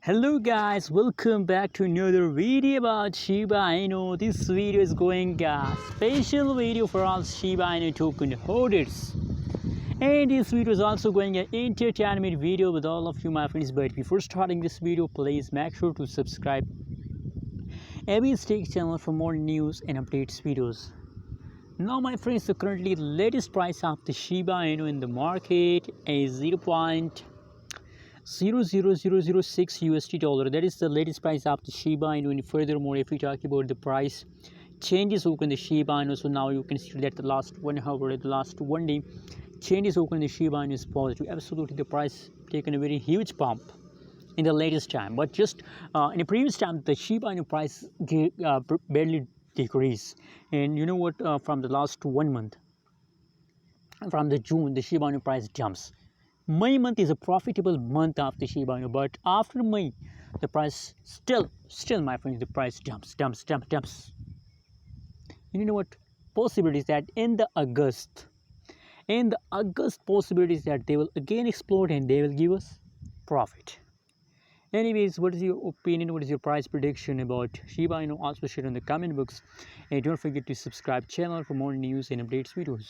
Hello guys, welcome back to another video about Shiba Inu. This video is going a special video for all Shiba Inu token holders. And this video is also going an entertainment video with all of you my friends. But before starting this video, please make sure to subscribe Abby's Tech channel for more news and updates videos. Now my friends, the currently latest price of the Shiba Inu in the market is 0.00006 USD dollar. That is the latest price of the Shiba Inu. And furthermore, if we talk about the price changes in the Shiba Inu, so now you can see that the last 1 hour, the last 1 day changes in the Shiba Inu is positive. Absolutely, the price taken a very huge bump in the latest time, but just in the previous time the Shiba Inu price barely decreased. And you know what, from the last 1 month, from the June, the Shiba Inu price jumps. May month is a profitable month of the Shiba Inu, but after May, the price still my friends, the price dumps. And you know what? Possibilities that in the August possibilities that they will again explode and they will give us profit. Anyways, what is your opinion? What is your price prediction about Shiba Inu? Also share in the comment box, and don't forget to subscribe channel for more news and updates videos.